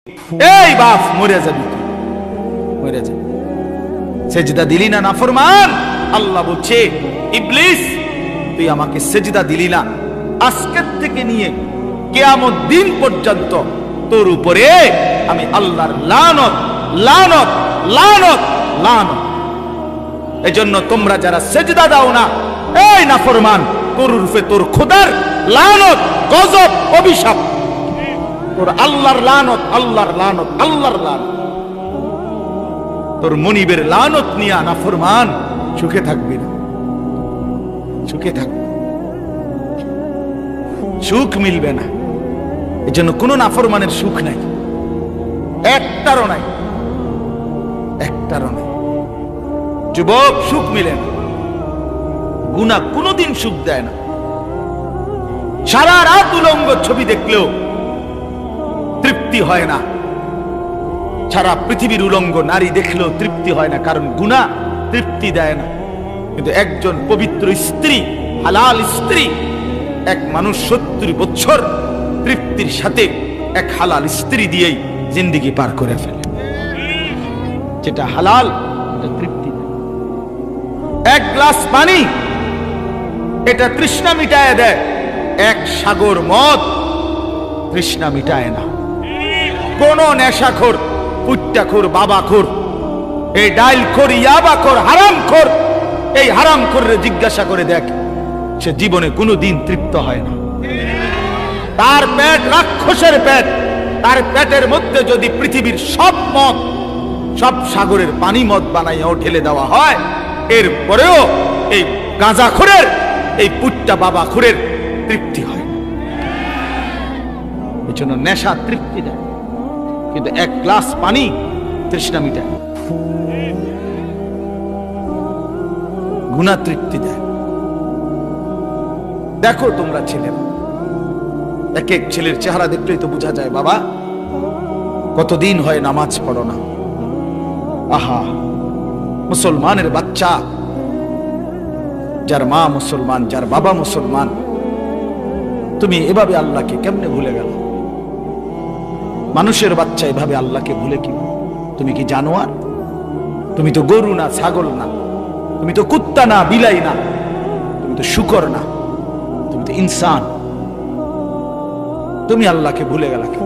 এই বাপ মরে যাবি, মরে যাবি। সেজদা দিলি না নাফরমান, আল্লাহ বলছে ইবলিস তুই আমাকে সেজদা দিলি না, আজকের থেকে নিয়ে কিয়ামত দিন পর্যন্ত তোর উপরে আমি আল্লাহর লানত লানত লানত লানত। এজন্য তোমরা যারা সেজদা দাও না, এই নাফরমান, তোর রূপে তোর খোদার লানত গজব অভিশাপ, তোর আল্লাহর লানত আল্লাহর লানত আল্লাহর লানত, তোর মনিবের লানত নিয়া নাফরমান সুখে থাকবি না, সুখে থাকবি, সুখ মিলবে না। এজন্য কোন নাফরমানের সুখ নাই, একটারও নাই, একটারও নাই। যুবক, সুখ মিলে না, গুনাহ কোনোদিন সুখ দেয় না। সারা রাত উলঙ্গ ছবি দেখলেও তৃপ্তি হয় না, সারা পৃথিবীর উলঙ্গ নারী দেখলেও তৃপ্তি হয় না, কারণ গুনাহ তৃপ্তি দেয় না। কিন্তু একজন পবিত্র স্ত্রী, হালাল স্ত্রী, এক মানুষ 70 বছর তৃপ্তির সাথে এক হালাল স্ত্রী দিয়েই জিন্দেগি পার করে ফেলে। যেটা হালাল এটা তৃপ্তি দেয়। এক গ্লাস পানি এটা তৃষ্ণা মিটায় দেয়, এক সাগর মদ তৃষ্ণা মিটায় না। কোন নেশাখোর, পুট্টাখোর, বাবাখোর, এই ডাইলখোর, ইয়াবাখোর, হারামখোর, এই হারামখোররে জিজ্ঞাসা করে দেখ, সে জীবনে কোনোদিন তৃপ্ত হয় না। তার পেট রাক্ষসের পেট, তার পেটের মধ্যে যদি পৃথিবীর সব মদ, সব সাগরের পানি মদ বানাইয়াও ঢেলে দেওয়া হয়, এরপরেও এই গাঁজাখোরের, এই পুট্টা বাবাখোরের তৃপ্তি হয় না। এজন্য নেশা তৃপ্তি দেয়, কিন্তু এক গ্লাস পানি তৃষ্ণা মিটায়। গুনাহ তৃপ্তি দেয়। দেখো তোমরা ছেলেরা, এক এক ছেলের চেহারা দেখলেই তো বোঝা যায়, বাবা কতদিন হয় নামাজ পড়ো না। আহা, মুসলমানের বাচ্চা, যার মা মুসলমান, যার বাবা মুসলমান, তুমি এভাবে আল্লাহকে কেমনে ভুলে গেল? মানুষের বাচ্চা এভাবে আল্লাহকে ভুলে কি? তুমি কি জানোয়ার? তুমি তো গরু না, ছাগল না, তুমি তো কুত্তা না, বিলাই না, তুমি তো শুকর না, তুমি তো ইনসান। তুমি আল্লাহকে ভুলে গেল কেন?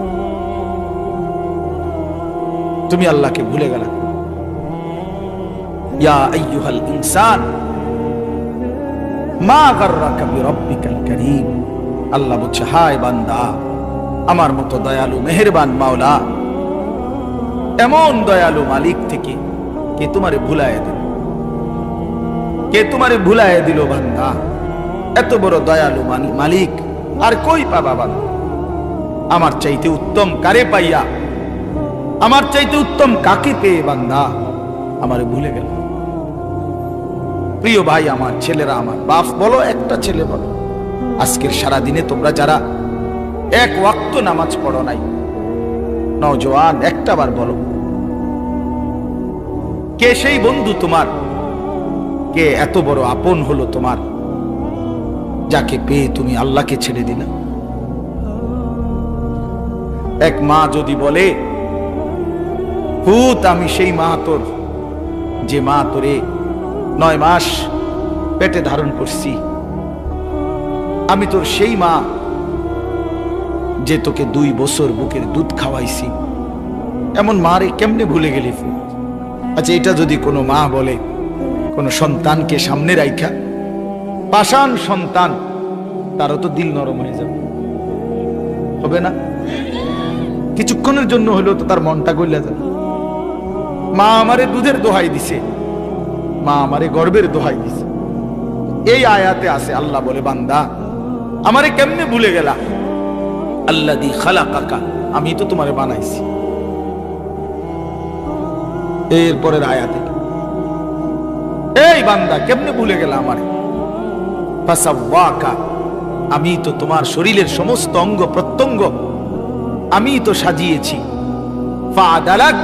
তুমি আল্লাহকে ভুলে গেল কেন? ইয়া আইয়ুহাল ইনসান মা গাররাকা বিরাব্বিকাল কারীম। আল্লাহ বলছে, হায় বান্দা, আমার মতো দয়ালু মেহেরবান মাওলা, এমন দয়ালু মালিক থেকে কে তোমারে ভুলায় দিল? কে তোমারে ভুলায় দিল বান্দা? এত বড় দয়ালু মালিক আর কই পাবা বান্দা? আমার চাইতে উত্তম কারে পাইয়া, আমার চাইতে উত্তম কাকে পেয়ে বান্দা আমারে ভুলে গেল? প্রিয় ভাই আমার, ছেলেরা আমার, বাপ বলো, একটা ছেলে বলো, আজকের সারা দিনে তোমরা যারা এক ওয়াক্ত নামাজ পড়ো নাই, নওজোয়ান, একটা বার বলো, কে সেই বন্ধু তোমার, কে এত বড় আপন হলো তোমার, যাকে পেয়ে তুমি আল্লাহকে ছেড়ে দিলা? এক মা যদি বলে, ভূত, আমি সেই মা তোর, যে মা তোরে 9 মাস পেটে ধারণ করছি, আমি তোর সেই মা যে তোকে 2 বছর বুকের দুধ খাওয়াইছি, এমন মারে কেমনে ভুলে গেলি? আচ্ছা, এটা যদি কোনো মা বলে, কোন সন্তানকে সামনে রাইখা, পাষাণ সন্তান, তারও তো দিল নরম হয়ে যাবে, হবে না? কিছুক্ষণের জন্য হলেও তো তার মনটা গইলা যাবে। মা আমারে দুধের দোহাই দিছে, মা আমারে গর্বের দোহাই দিছে। এই আয়াতে আছে, আল্লাহ বলে, বান্দা আমারে কেমনে ভুলে গেলা? আল্লাযী খালাকাকা, আমি তো তোমারে বানাইছি। এরপরের আয়াতে, এই বান্দা কেমনে ভুলে গেলা আমারে? ফাসাওয়াকা, আমি তো তোমার শরীরের সমস্ত অঙ্গ প্রত্যঙ্গ আমি তো সাজিয়েছি। ফাআদালাক,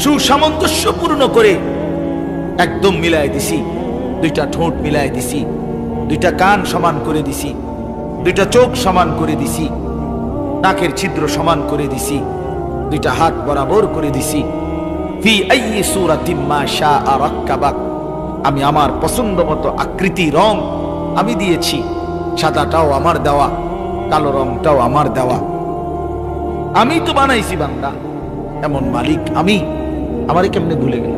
সুসামঞ্জস্যপূর্ণ করে একদম মিলাই দিছি। 2টা ঠোঁট মিলাই দিছি, 2টা কান সমান করে দিছি, 2টা চোখ সমান করে দিছি, নাকের ছিদ্র সমান করে দিছি, দুইটা হাত বরাবর করে দিছি। ফি আইয়ি সূরাতিম মা শাআ রাক্কাবাক, আমি আমার পছন্দ মতো আকৃতি রং আমি দিয়েছি। সাদাটাও আমার দেওয়া, কালো রংটাও আমার দেওয়া। আমি তো বানাইছি বান্দা, এমন মালিক আমি, আমারে কেমনে ভুলে গেল?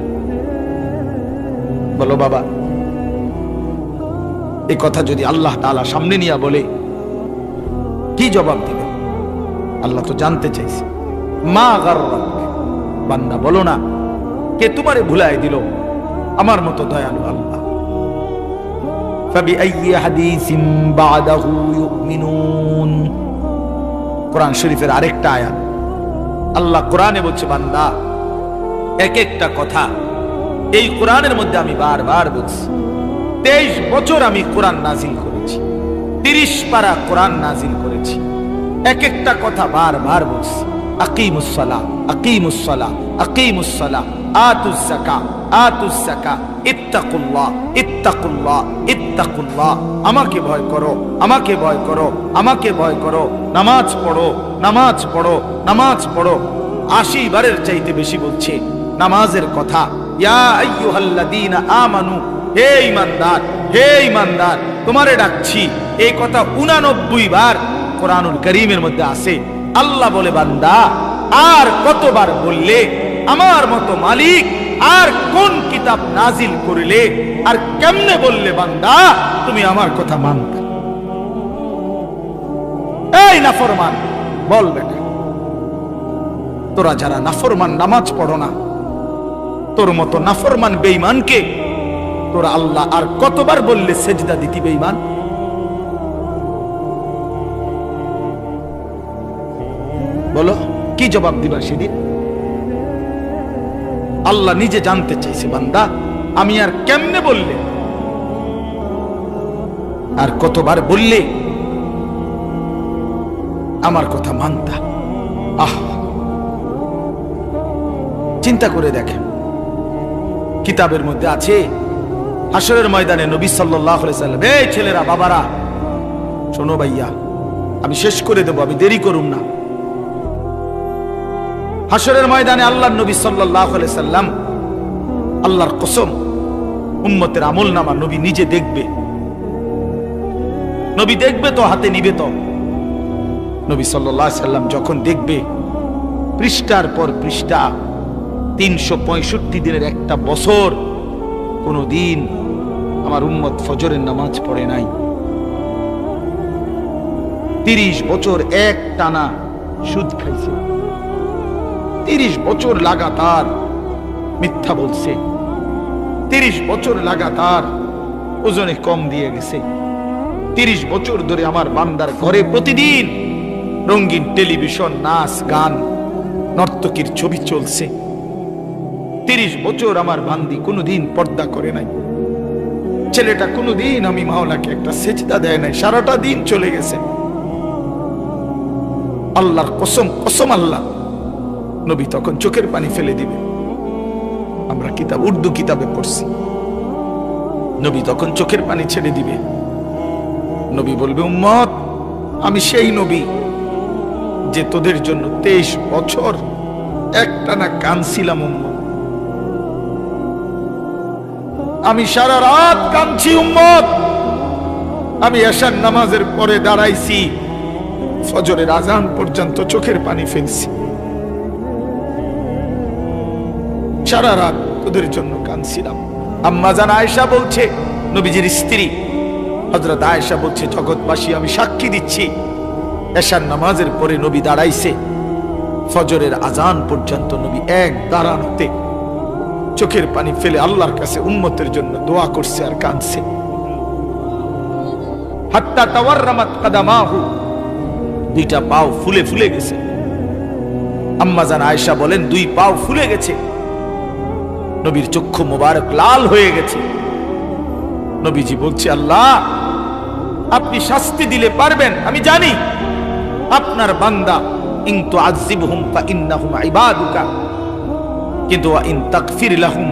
বলো বাবা, এই কথা যদি আল্লাহ তাআলা সামনে নিয়ে বলে কি জবাব দিবে? আল্লাহ তো জানতে চাইছে। মা গাররাক, বান্দা বলো না কে তোমারে ভুলাই দিল আমার মতো দয়ালু আল্লাহ। ফাবিআইয়ি হাদিসিন বাদাহু ইউমিনুন, কোরআন শরীফের আরেকটা আয়াত। আল্লাহ কোরআনে বলছে, বান্দা এক একটা কথা এই কোরআনের মধ্যে আমি বারবার বলছি। 23 বছর আমি কোরআন নাজিল করেছি, 30 পারা কোরআন নাজিল করেছি। এক একটা কথা বারবার বলছি। আকিমুস সালাহ, আকিমুস সালাহ, আকিমুস সালাহ, আতুজ যাকাত, আতুজ যাকাত, ইত্তাকুল্লাহ, ইত্তাকুল্লাহ, ইত্তাকুল্লাহ। আমাকে ভয় করো, আমাকে ভয় করো, আমাকে ভয় করো। নামাজ পড়ো, নামাজ পড়ো, নামাজ পড়ো। 80 বারের চাইতে বেশি বলছে নামাজের কথা। ইয়া আইয়ুহাল্লাযীনা আমানু, হে ঈমানদার, হে ঈমানদার, তোমারে ডাকছি। এই কথা 89 বার কোরআনুল কারীমের মধ্যে আছে। আল্লাহ বলে, বান্দা আর কতবার বললে আমার মতো মালিক আর কোন কিতাব নাজিল করিলে আর কেমনে বললে বান্দা তুমি আমার কথা মানবে? এই নাফরমান, বল বেটা, তোরা যারা নাফরমান নামাজ পড়ো না, তোর মতো নাফরমান বেঈমানকে তোরা আল্লাহ আর কতবার বললে সেজদা দিতি বেঈমান? বলো কি জবাব দিবা সেদিন? আল্লাহ নিজে জানতে চাইছে, বান্দা আমি আর কেমনে বললে আর কতবার বললে আমার কথা মানতা? চিন্তা করে দেখেন, কিতাবের মধ্যে আছে হাশরের ময়দানে নবী সাল্লাল্লাহু আলাইহি সাল্লাম, এই ছেলেরা বাবারা শোনো ভাইয়া, আমি শেষ করে দেব, আমি দেরি করুম না। হাশরের ময়দানে আল্লাহর নবী সাল্লাল্লাহু আলাইহি সাল্লাম, আল্লাহর কসম, উম্মতের আমলনামা নবী নিজে দেখবে। নবী দেখবে তো, হাতে নিবে তো। নবী সাল্লাল্লাহু আলাইহি সাল্লাম যখন দেখবে, পৃষ্ঠার পর পৃষ্ঠা, 365 দিনের একটা বছর কোন দিন আমার উম্মত ফজরের নামাজ পড়ে নাই। 30 বছর এক টানা সুদ খাইছে, 30 বছর লাগাতার মিথ্যা বলছে, 30 বছর লাগাতার ওজনে কম দিয়ে গেছে। 30 বছর ধরে আমার বান্দার ঘরে প্রতিদিন রঙিন টেলিভিশন, নাচ গান, নর্তকীর ছবি চলছে। 30 বছর আমার বান্দি কোনোদিন পর্দা করে নাই। ছেলেটা কোনোদিন আমি মাওলাকে একটা সেজদা দেয় নাই, সারাটা দিন চলে গেছে। আল্লাহর কসম, কসম আল্লাহ, নবী তখন চোখের পানি ফেলে দিবে। আমরা কিতাব, উর্দু কিতাবে পড়ছি, নবী তখন চোখের পানি ছেড়ে দিবে। নবী বলবে, উম্মত আমি সেই নবী যে তোদের জন্য 23 বছর একটানা কাঁদছিলাম। উম্মত আমি সারা রাত কাঁদছি। উম্মত আমি এশার নামাজের পরে দাঁড়াইছি, ফজরের আজান পর্যন্ত চোখের পানি ফেলছি। সারা রাত তোদের জন্য কাঁদছিলাম। আম্মা জান আয়েশা বলছে, নবীজির স্ত্রী হযরত আয়েশা বলছে, জগৎবাসী আমি সাক্ষী দিচ্ছি, এশার নামাজের পরে নবী দাঁড়াইছে, ফজরের আজান পর্যন্ত নবী এক দাঁড়ানোতে চোখের পানি ফেলে আল্লাহর কাছে উম্মতের জন্য দোয়া করছে আর কাঁদছে। হাত্তা তাওয়াররামাত কাদামাহু, দুইটা পাও ফুলে ফুলে গেছে। আম্মা জান আয়েশা বলেন, 2 পাও ফুলে গেছে। নবীর চক্ষু মোবারক লাল হয়ে গেছে। নবীজি বলছে, আল্লাহ আপনি শাস্তি দিলে পারবেন, আমি জানি। আপনার বান্দা ইন তুআযিবহুম ফা ইন্নাহুম ইবাদুকা, কিন্তু ওয়া ইন তাগফির লাহুম,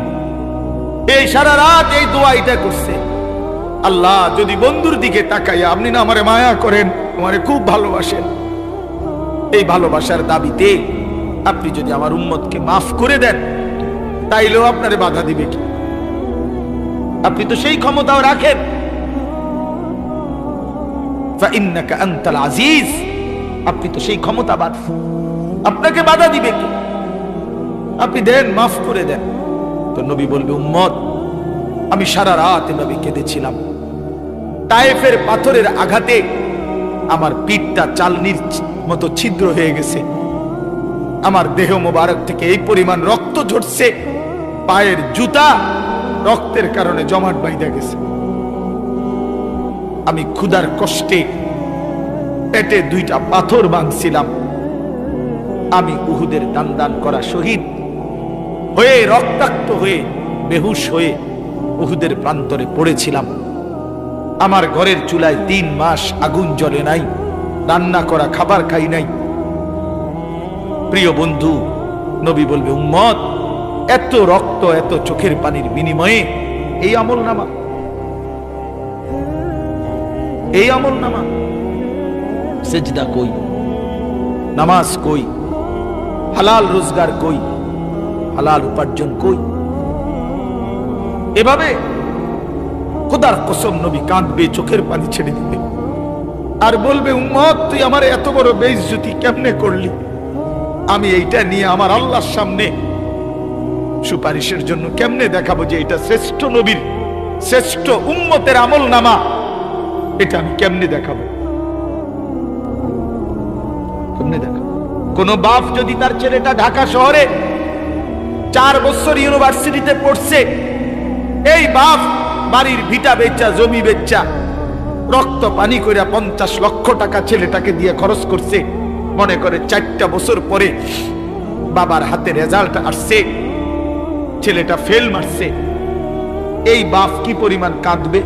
এই সারা রাত এই দোয়া এটা করছে। আল্লাহ যদি বন্ধুর দিকে তাকাইয়া আপনি না আমারে মায়া করেন, আমারে খুব ভালোবাসেন, এই ভালোবাসার দাবিতে আপনি যদি আমার উম্মতকে মাফ করে দেন তাইলেও আপনারে বাধা দিবে কি? আপনি তো সেই ক্ষমতাও রাখেন। ফাইন্নাকা আনতাল আজিজ, আপনি তো সেই ক্ষমতাবান, আপনাকে বাধা দিবে কি? আপনি দেন, মাফ করে দেন। তো নবী বলবে, উম্মত, আমি সারা রাত এভাবে কেঁদেছিলাম। তায়েফের পাথরের আঘাতে আমার পিঠটা চালনির মতো ছিদ্র হয়ে গেছে, আমার দেহ মোবারক থেকে এই পরিমাণ রক্ত ঝরছে, পায়ের জুতা রক্তের কারণে জমাট বাইধা গেছে। আমি ক্ষুধার কষ্টে পেটে 2টা পাথর ভাঙছিলাম। আমি উহুদের দান দান করা শহীদ হয়ে, রক্তাক্ত হয়ে, বেহুশ হয়ে উহুদের প্রান্তরে পড়েছিলাম। আমার ঘরের চুলায় 3 মাস আগুন জ্বলে নাই, রান্না করা খাবার খাই নাই। প্রিয় বন্ধু, নবী বলবে, উম্মত, এত রক্ত, এত চোখের পানির বিনিময়ে এই আমলনামা, এই আমলনামা, সেজদা কই, নামাজ কই, হালাল রোজগার কই, হালাল উপার্জন কই? এভাবে খোদার কসম নবী কাঁদবে, চোখের পানি ছেড়ে দিবে আর বলবে, উম্মত, তুই আমার এত বড় বেইজ্জতি কেমনে করলি? আমি এইটা নিয়ে আমার আল্লাহর সামনে সুপারিশের জন্য কেমনে দেখাবো যে এটা শ্রেষ্ঠ নবীর, শ্রেষ্ঠ উম্মতের আমলনামা? এটা আমি কেমনে দেখাবো? কেমনে দেখাবো? কোন বাপ যদি তার ছেলেটা ঢাকা শহরে 4 বছর ইউনিভার্সিটিতে পড়ছে, এই বাপ বাড়ির ভিটা বেচা, জমি বেচা, রক্ত পানি করে 50 লক্ষ টাকা ছেলেটাকে দিয়ে খরচ করছে, মনে করে 4টা বছর পরে বাবার হাতে রেজাল্ট আসছে, ছেলেটা ফেল মারছে, এই বাপ কি পরিমাণ কাঁদবে?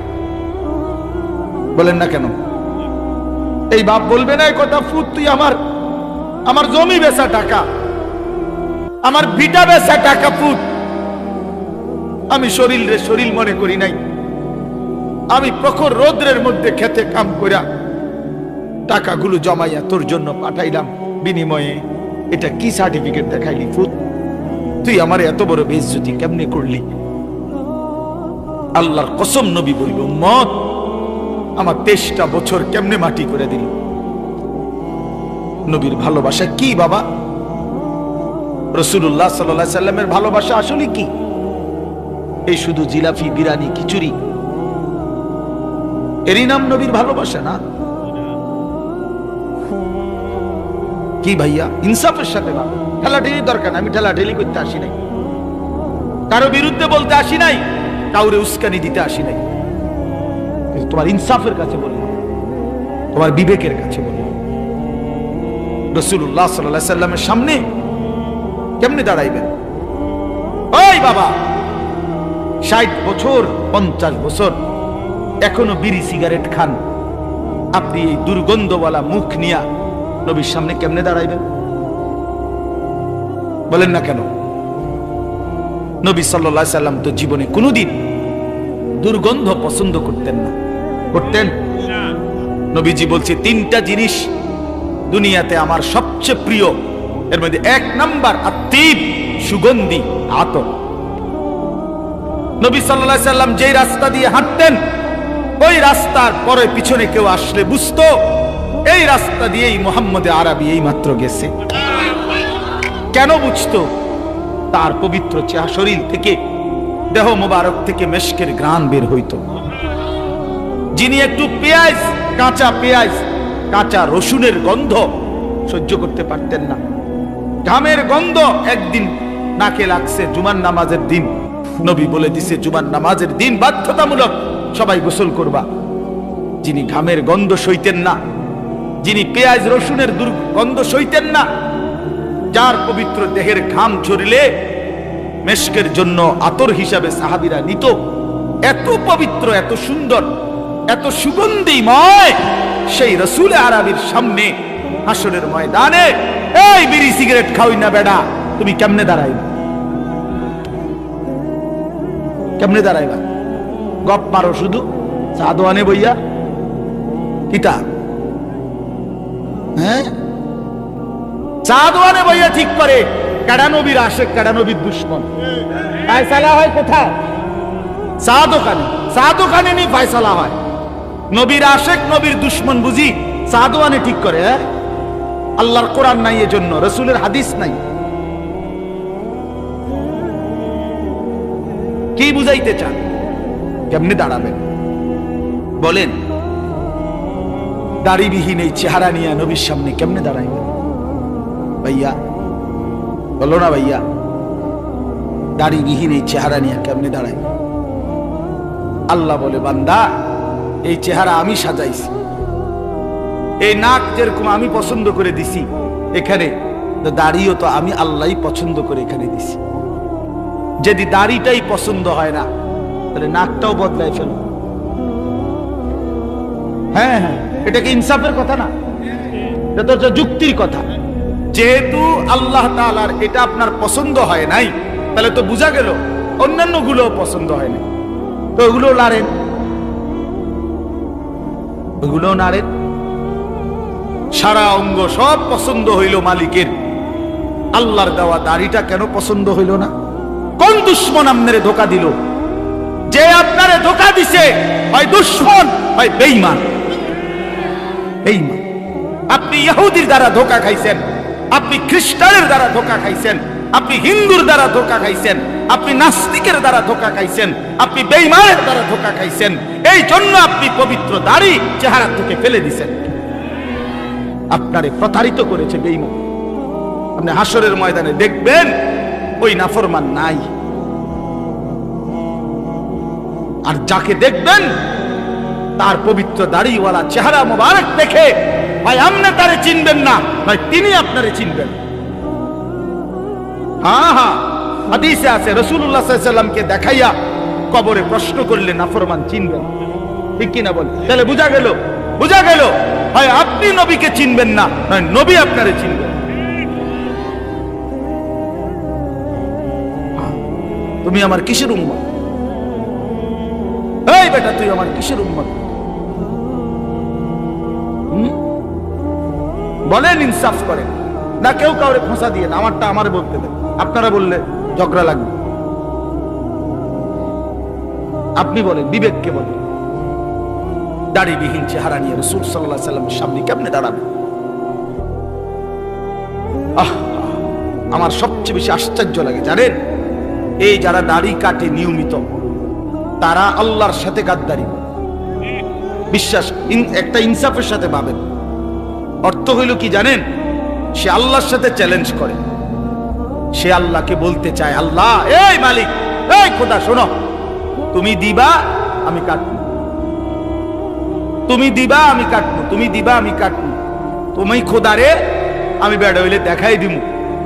বলেন না কেন? এই বাপ বলবে না এই কথা, ফুট, তুই আমার জমি বেচা টাকা, আমার ভিটা বেচা টাকা, ফুট, আমি শরীর রে শরীর মনে করি নাই, আমি প্রখর রৌদ্রের মধ্যে খেতে কাম কইরা টাকাগুলো জমাইয়া তোর জন্য পাঠাইলাম, বিনিময়ে এটা কি সার্টিফিকেট দেখাইলি? ফুট, তুই আমার এত বড় বেইজ্জতি কেমনে করলি? আল্লাহর কসম নবী বলল, উম্মত, আমার 23টা বছর কেমনে মাটি করে দিল। নবীর ভালোবাসা কি বাবা? রাসূলুল্লাহ সাল্লাল্লাহু আলাইহি সাল্লামের ভালোবাসা আসলে কি? এই শুধু জিলাপি, বিরিয়ানি, খিচুড়ি এরই নাম নবীর ভালোবাসা না? কি ভাইয়া, ইনসাফের সাথে ভালো, ঠেলাঠেলির দরকার না। আমি ঠেলাঠেলি করতে আসি নাই, কারো বিরুদ্ধে বলতে আসি নাই, কাউরে উস্কানি দিতে আসি নাই। তোমার ইনসাফের কাছে বললাম, তোমার বিবেকের কাছে বললাম। রাসূলুল্লাহ সাল্লাল্লাহু আলাইহি সাল্লামের সামনে কেমনে দাঁড়াইবেন? ওই বাবা, 60 বছর, 50 বছর এখনো বিড়ি সিগারেট খান, আপনি এই দুর্গন্ধওয়ালা মুখ নিয়া নবীর সামনে কেমনে দাঁড়াইবেন? বলেন না কেন? নবী সাল্লাল্লাহু আলাইহি সাল্লাম তো জীবনে কোনোদিন দুর্গন্ধ পছন্দ করতেন না। করতেন? নবীজি বলছে, 3টা জিনিস দুনিয়াতে আমার সবচেয়ে প্রিয়, এর মধ্যে 1 নাম্বার আত্মীব, সুগন্ধি আতর। নবী সাল্লাল্লাহু আলাইহি সাল্লাম যেই রাস্তা দিয়ে হাঁটতেন, ওই রাস্তার পরে পিছনে কেউ আসলে বুঝতো এই রাস্তা দিয়েই মুহাম্মদ আরবি এই মাত্র গেছে। কেন বুঝতো? তার পবিত্র চেহারা, শরীর থেকে, দেহ মোবারক থেকে মেশকের ঘ্রাণ বের হইতো। যিনি একটু পেঁয়াজ, কাঁচা পেঁয়াজ, কাঁচা রসুনের গন্ধ সহ্য করতে পারতেন না, ঘামের গন্ধ একদিন নাকে লাগছে, জুমার নামাজের দিন নবী বলে দিছে, জুমার নামাজের দিন বাধ্যতামূলক সবাই গোসল করবা। যিনি ঘামের গন্ধ সইতেন না, যিনি পেঁয়াজ রসুনের দুর্গন্ধ সইতেন না, যার পবিত্র দেহের ঘাম ঝরিলে মেশকের জন্য আতর হিসাবে সাহাবীরা নিত, এত পবিত্র, এত সুন্দর, এত সুগন্ধিময় সেই রাসূল আরবির সামনে হাসরের ময়দানে এই বিড়ি সিগারেট খাওই না বেডা, তুমি কেমনে দাঁড়াইবা? কেমনে দাঁড়াইবা? গপ মারো শুধু, চা দোয়ানে বইয়া কিতা? হ্যাঁ, সাদওয়ানে বইয়া ঠিক করে কারা নবীর আশেক কারা নবীর দুশমন। ফায়সালা হয় কোথায়? সাদওয়ানে নি ফায়সালা হয়। নবীর আশেক নবীর দুশমন বুঝি সাদওয়ানে ঠিক করে। আল্লাহর কোরআন নাই, এজন্য রাসূলের হাদিস নাই। কি বুঝাইতে চান? কেমনে দাঁড়াবেন বলেন? দাড়িবিহীন এই চেহারা নিয়ে নবীর সামনে কেমনে দাঁড়াইবেন ভাইয়া? বলো না ভাইয়া, দাড়িবিহীন এই চেহারা নিয়ে কেমনে দাঁড়াইবেন? আল্লাহ বলে, বান্দা এই চেহারা আমি সাজাইছি, এই নাক যেরকম আমি পছন্দ করে দিছি, এখানে দাড়িও তো আমি আল্লাহই পছন্দ করে এখানে দিছি। যদি দাড়িটাই পছন্দ হয় না তাহলে নাকটাও বদলায় ফেল। হ্যাঁ হ্যাঁ, এটা কি ইনসাফের কথা না? এটা তো যুক্তির কথা। যেহেতু আল্লাহ তাআলার এটা আপনার পছন্দ হয় নাই, তাহলে তো বোঝা গেল অন্যান্য গুলো পছন্দ হয় না, তো ওগুলো নাড়েন, ওগুলো নাড়েন। সারা অঙ্গ সব পছন্দ হইল মালিকের, আল্লাহর দেওয়া দাড়িটা কেন পছন্দ হইল না? কোন দুশমন আপনারে ধোকা দিল? যে আপনারে ধোকা দিছে হয় দুশমন হয় বেঈমান। বেঈমান। আপনি ইহুদির দ্বারা ধোকা খাইছেন, আপনি খ্রিস্টানের দ্বারা ধোকা খাইছেন, আপনি হিন্দুর দ্বারা ধোকা খাইছেন, আপনি নাস্তিকের দ্বারা ধোকা খাইছেন, আপনি বেঈমানের দ্বারা ধোকা খাইছেন। এই জন্য আপনি পবিত্র দাড়ি চেহারা থেকে ফেলে দিছেন। আপনারে প্রতারিত করেছে বেঈমান। আপনি হাসরের ময়দানে দেখবেন ওই নাফরমান নাই, আর যাকে দেখবেন তার পবিত্র দাড়িওয়ালা চেহারা মোবারক দেখে ভাই আপনি তারে চিনবেন না, ভাই তিনি আপনারে চিনবেন। হ্যাঁ হ্যাঁ, হাদিসে আছে রাসূলুল্লাহ সাল্লাল্লাহু আলাইহি ওয়াসাল্লামকে দেখাইয়া কবরে প্রশ্ন করলে নাফরমান চিনবেন, ঠিক কি না বল? তাহলে বোঝা গেল ভাই আপনি নবীকে চিনবেন না, নয় নবী আপনারে চিনবেন। তুমি আমার কিসের উম্মত? এই বেটা তুই আমার কিসের উম্মত? বলেন, ইনসাফ করেন না, কেউ কাউরে খোঁচা দিয়ে না, আমারটা আমার বলতে দেন। আপনারা বললে ঝগড়া লাগবে। আপনি বলেন, বিবেককে বলেন, দাড়িবিহীন চেহারা নিয়ে রাসূল সাল্লাল্লাহু আলাইহি ওয়াসাল্লামের সামনে কেমনে দাঁড়াবে? আমার সবচেয়ে বেশি আশ্চর্য লাগে জানেন, এই যারা দাড়ি কাটে নিয়মিত, তারা আল্লাহর সাথে গাদ্দারি। বিশ্বাস একটা ইনসাফের সাথে ভাবেন। অর্থ হইল কি জানেন? সে আল্লাহর সাথে চ্যালেঞ্জ করে, সে আল্লাহকে বলতে চায়, আল্লাহ এই মালিক, এই খোদা শোনো, তুমি দিবা আমি কাটবো, তুমি দিবা আমি কাটবো, তুমি দিবা আমি কাটবো, তুমি খোদারে আমি বেড়া হইলে দেখাই দিব,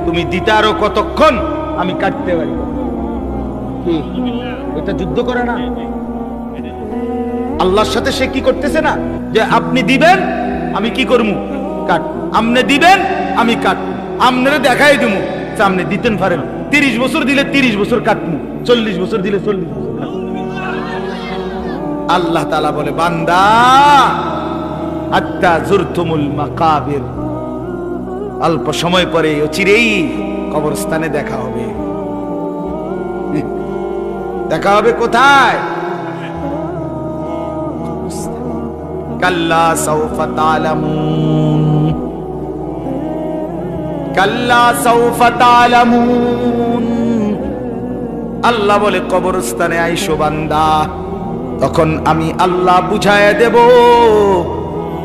তুমি দিতে আরো কতক্ষণ আমি কাটতে পারি। এটা যুদ্ধ করে না? আল্লাহর সাথে সে কি করতেছে না? যে আপনি দিবেন আমি কি করবো? কাট। আপনি দিবেন আমি কাট, আপনারে দেখাই দিব সামনে দিতেন পারেন। 30 বছর দিলে 30 বছর কাটবো, 40 বছর দিলে 40 বছর কাটবো। আল্লাহ তাআলা বলে, বান্দা হাত্তা যুরতুমুল মাকাবির, অল্প সময় পরে অচিরেই কবরস্থানে দেখা হবে। দেখা হবে কোথায়? কাল্লা সাউফা তা'লামুন, কাল্লা সাউফা তা'লামুন। আল্লাহ বলে, কবরস্থানে আইসো বান্দা, তখন আমি আল্লাহ বুঝায় দেব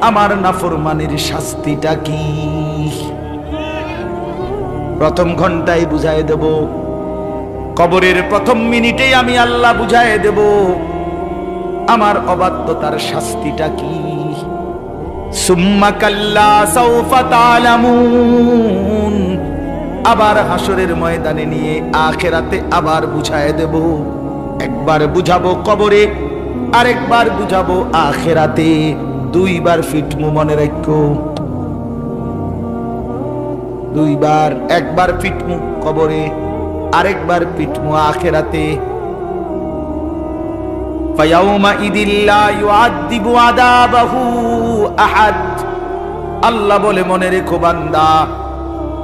আমার নাফরমানির শাস্তিটা কি। প্রথম ঘন্টায় বুঝায় দেব, কবরের প্রথম মিনিটেই আমি আল্লাহ বুঝায় দেব আমার অবাধ্যতার শাস্তিটা কি। সুম্মা কাল্লা সাউফা তা'লামুন, আবার হাসরের ময়দানে নিয়ে আখিরাতে আবার বুঝায় দেব। একবার বুঝাবো কবরে, আরেকবার বুঝাবো আখিরাতে। 2 বার ফিটমু, মনে রাখো, 2 বার। একবার ফিটমু কবরে, আরেকবার পিটমু আখিরাতে। ফায়াউমা ইদিল্লা ইউআযিবু আযাবাহু আহাদ। আল্লাহ বলে, মনে রেখো বান্দা,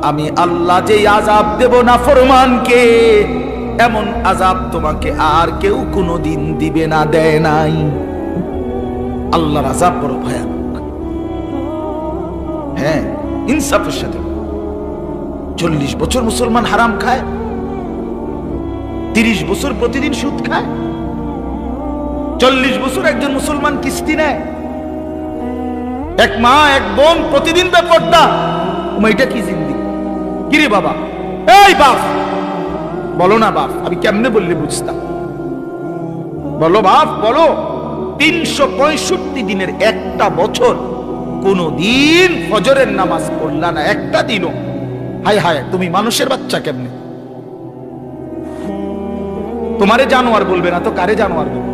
আমি আল্লাহ যে আযাব দেব না ফরমানকে, এমন আযাব তোমাকে আর কেউ কোনোদিন দিবে না, দেয় নাই। আল্লাহর আযাব বড় ভয়ানক। হ্যাঁ, ইনসাফের সাথে 40 বছর মুসলমান হারাম খায়, 30 বছর প্রতিদিন সুদ খায়, 40 বছর একজন মুসলমান কিস্তি নেয়, এক মা এক বোন প্রতিদিন বেপরদা। এটা কি জিন্দি? কিরে বাবা, এই বাপ বলো না বাপ, আমি কেমনে বললে বুঝতাম? বলো বাপ বলো। 365 দিনের একটা বছর কোন দিন ফজরের নামাজ পড়লা না, একটা দিনও। হায় হায়, তুমি মানুষের বাচ্চা কেমনে? তোমারে জানোয়ার বলবে না তো কারে জানোয়ার বলবে?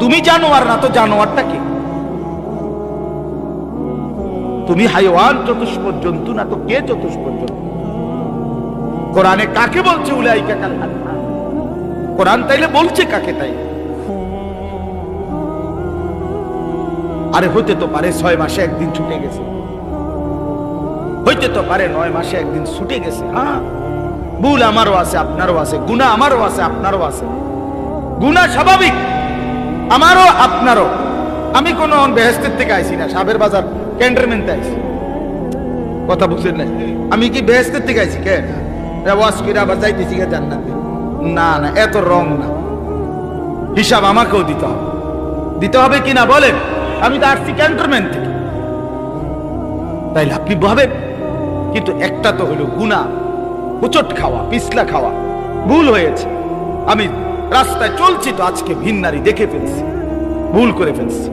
তুমি জানোয়ার না তো জানোয়ারটা কে? তুমি হাইওয়ান, চতুষ্পদ জন্তু না তো কে চতুষ্পদ জন্তু? কোরআনে কাকে বলছে উলাইকা কাল আনআম? কোরআন তাইলে বলছে কাকে? তাই আরে হইতে তো পারে 6 মাসে একদিন ছুটে গেছে, হইতে তো পারে 9 মাসে একদিন ছুটে গেছে। হ্যাঁ, ভুল আমারও আছে, আপনারও আছে, গুনাহ আমারও আছে, আপনারও আছে। গুনাহ স্বাভাবিক, আমারও আপনারও। আমি কোন বেহেশতের থেকে আইছি না, সাবের বাজার ক্যান্টনমেন্টে আইছি। কথা বুঝছেন না? আমি কি বেহেশতের থেকে আইছি? কে ওয়াজ করে আবার যাইতেছি কে জান্নাতে? না না, এত রং না। হিসাব আমাকেও দিতে হবে, দিতে হবে কিনা বলেন? আমি তো আসছি ক্যান্টনমেন্ট থেকে, তাইলে আপনি ভাবেন। কিন্তু একটা তো হলো গুনাহ, উচট খাওয়া, পিছলা খাওয়া, ভুল হয়েছে। আমি রাস্তায় চলছি তো আজকে ভিন্নারি দেখে ফেলছি, ভুল করে ফেলছি,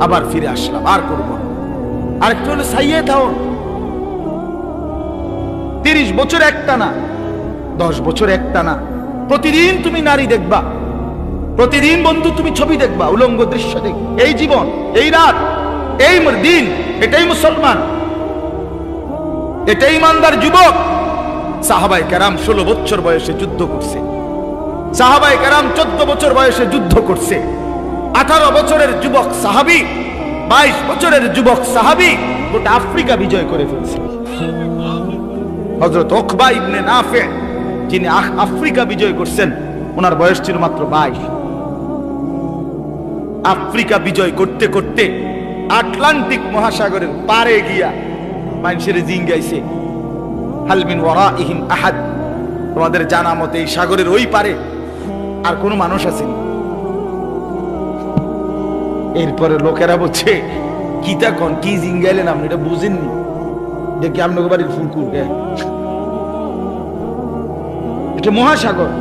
আবার ফিরে আসলাম, আর করব না। আরেকটা হলো সাইয়ে দাও, 30 বছর একটা না, 10 বছর একটা না, প্রতিদিন তুমি নারী দেখবা, প্রতিদিন বন্ধু তুমি ছবি দেখবা, উলঙ্গ দৃশ্য দেখবা। এই জীবন, এই রাত, এই দিন, এটাই মুসলমান, এটাই ইমানদার যুবক। সাহাবায়ে কেরাম 16 বছর বয়সে যুদ্ধ করছে, সাহাবায়ে কেরাম 14 বছর বয়সে যুদ্ধ করছে। 18 বছরের যুবক সাহাবী, 22 বছরের যুবক সাহাবী গোটা আফ্রিকা বিজয় করে ফেলছে। হযরত উকবা ইবনে নাফে, যিনি আফ্রিকা বিজয় করছেন, ওনার বয়স ছিল মাত্র 22। আফ্রিকা বিজয় করতে করতে আটলান্টিক মহাসাগরের পারে গিয়া মানুষের জিঙ্গাইছে, হাল মিন ওয়ারাইহিম আহাদ। তোমাদের জানা মতে এই সাগরের ওই পারে আর কোন মানুষ আসেনি। এরপরে লোকেরা বলছে, কি তখন কি জিঙ্গাইলেন আপনি, এটা বুঝেননি? দেখি আপনাকে বাড়ির ফুলকুর, এটা মহাসাগর,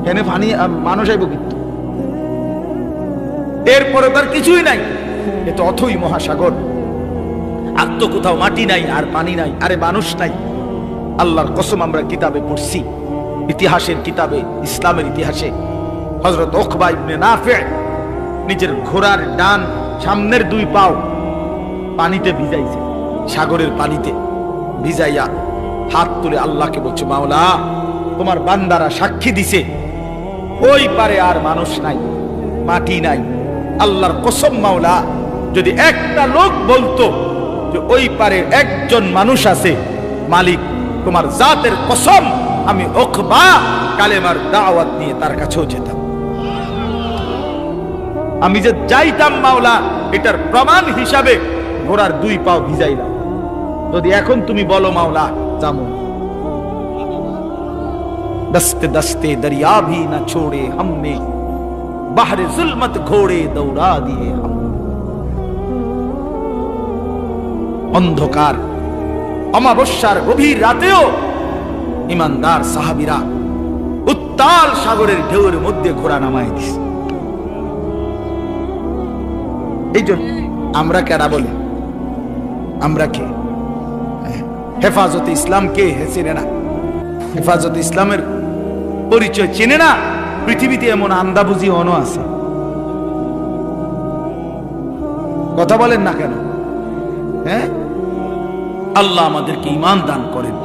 এখানে পানি মানুষ আইব কিন্তু। এরপরে তার কিছুই নাই, এ তো অথই মহাসাগর, আর তো কোথাও মাটি নাই আর পানি নাই, আরে মানুষ নাই। আল্লাহর কসম, আমরা কিতাবে পড়ছি, ইতিহাসের কিতাবে, ইসলামের ইতিহাসে, হযরত উকবা ইবনে নাফে নিজের ঘোড়ার ডান সামনের 2 পাও পানিতে ভিজাইছে, সাগরের পানিতে ভিজাইয়া হাত তুলে আল্লাহকে বলছে, মাওলা তোমার বান্দারা সাক্ষী দিছে ওই পারে আর মানুষ নাই, মাটি নাই। আল্লাহর কসম মাওলা, যদি একটা লোক বলতো যে ওই পারে একজন মানুষ আছে, মালিক তোমার জাতের কসম, আমি উকবা কালেমার দাওয়াত নিয়ে তার কাছেও যেতাম। আমি যে যাইতাম মাওলা, এটার প্রমাণ হিসাবে ঘোড়ার 2 পাও ভিজাইলাম। যদি এখন তুমি বলো মাওলা যাবো, दस्ते दस्ते दरिया भी न छोड़े हमने, बाहरे जुल्मत घोड़े दौड़ा दिए हम। অন্ধকার অমাবস্যার গভীর রাতেও ইমানদার সাহাবীরা উত্তাল সাগরের ঢেউয়ের মধ্যে ঘোড়া নামায় দিছে। এই জন্য আমরা কেডা বলি? আমরা কে? হেফাজতে ইসলাম কে চেনে না? হেফাজতে ইসলামের পরিচয় চেনে না? পৃথিবীতে এমন আন্দাবুঝি অনো আছে, কথা বলেন না কেন? হ্যাঁ, আল্লাহ আমাদেরকে ঈমান দান করেন।